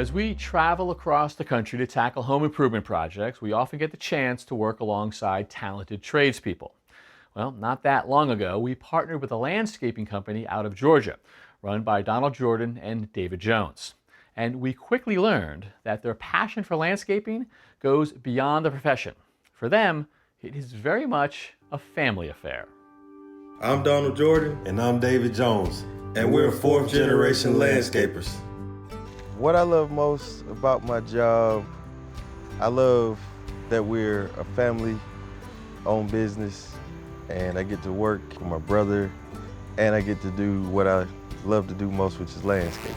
As we travel across the country to tackle home improvement projects, we often get the chance to work alongside talented tradespeople. Well, not that long ago, we partnered with a landscaping company out of Georgia, run by Donald Jordan and David Jones. And we quickly learned that their passion for landscaping goes beyond the profession. For them, it is very much a family affair. I'm Donald Jordan. And I'm David Jones. And we're fourth generation landscapers. What I love most about my job, I love that we're a family-owned business, and I get to work with my brother, and I get to do what I love to do most, which is landscaping.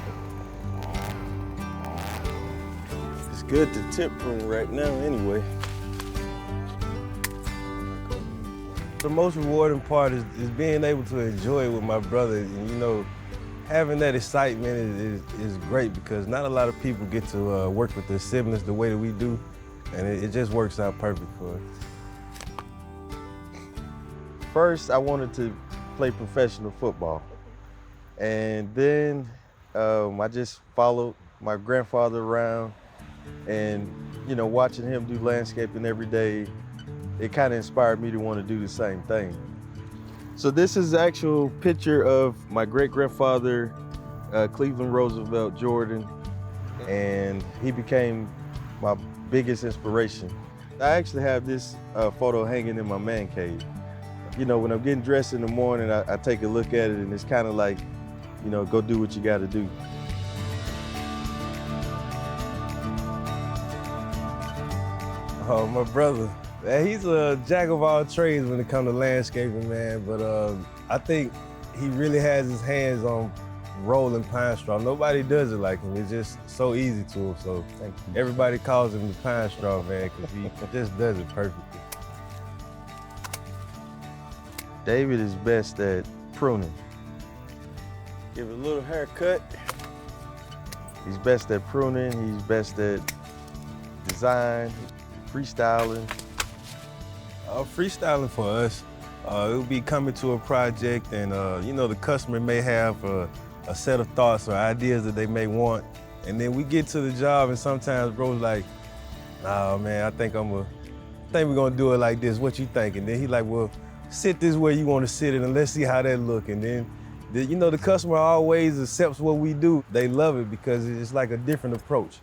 It's good to tip room right now anyway. The most rewarding part is being able to enjoy it with my brother, and having that excitement is great because not a lot of people get to work with their siblings the way that we do, and it just works out perfect for us. First, I wanted to play professional football, and then I just followed my grandfather around, and watching him do landscaping every day, it kind of inspired me to want to do the same thing. So this is the actual picture of my great-grandfather, Cleveland Roosevelt Jordan, and he became my biggest inspiration. I actually have this photo hanging in my man cave. When I'm getting dressed in the morning, I take a look at it, and it's kind of like, go do what you got to do. Oh, my brother. He's a jack of all trades when it comes to landscaping, man, but I think he really has his hands on rolling pine straw. Nobody does it like him. It's just so easy to him, so everybody calls him the pine straw man because he just does it perfectly. David is best at pruning. Give it a little haircut. He's best at pruning, he's best at design, freestyling. Freestyling for us, it would be coming to a project and, the customer may have a set of thoughts or ideas that they may want. And then we get to the job and sometimes bro's like, nah, man, I think we're gonna do it like this. What you think? And then he like, well, sit this way you want to sit it and let's see how that look. And then, the customer always accepts what we do. They love it because it's like a different approach.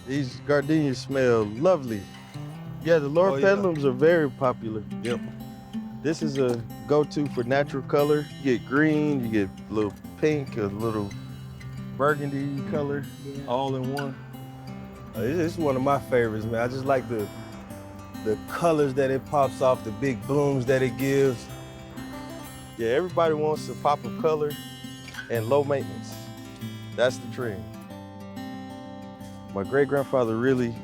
These gardenias smell lovely. Yeah, the lower petalums are very popular. Yep. This is a go-to for natural color. You get green, you get a little pink, a little burgundy color, all in one. This is one of my favorites, man. I just like the colors that it pops off, the big blooms that it gives. Yeah, everybody wants a pop of color and low maintenance. That's the trend. My great-grandfather really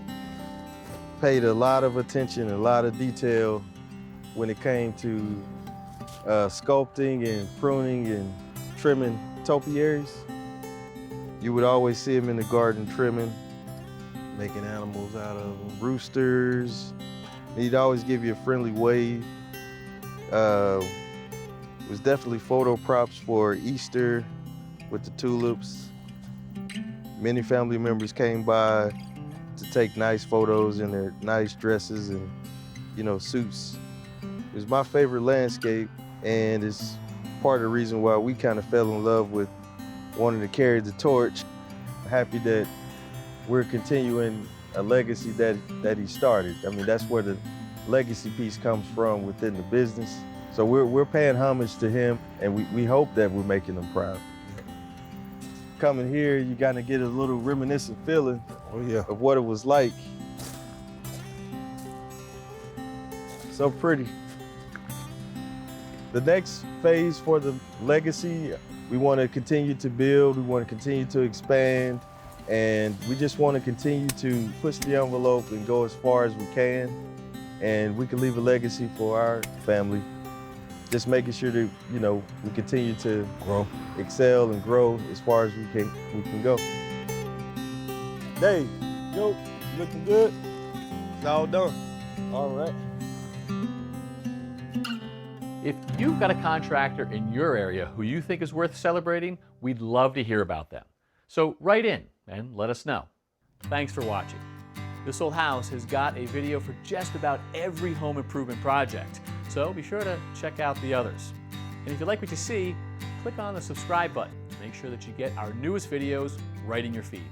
paid a lot of attention, a lot of detail when it came to sculpting and pruning and trimming topiaries. You would always see him in the garden trimming, making animals out of them, roosters. He'd always give you a friendly wave. It was definitely photo props for Easter with the tulips. Many family members came by to take nice photos in their nice dresses and, suits. It was my favorite landscape, and it's part of the reason why we kind of fell in love with wanting to carry the torch. I'm happy that we're continuing a legacy that he started. I mean, that's where the legacy piece comes from within the business. So we're paying homage to him, and we hope that we're making him proud. Coming here, you gotta get a little reminiscent feeling of what it was like. So pretty. The next phase for the legacy, we want to continue to build, we want to continue to expand, and we just want to continue to push the envelope and go as far as we can, and we can leave a legacy for our family. Just making sure that, we continue to excel and grow as far as we can go. Dave, yo, looking good? It's all done. All right. If you've got a contractor in your area who you think is worth celebrating, we'd love to hear about them. So write in and let us know. Thanks for watching. This Old House has got a video for just about every home improvement project, so be sure to check out the others. And if you like what you see, click on the subscribe button to make sure that you get our newest videos right in your feed.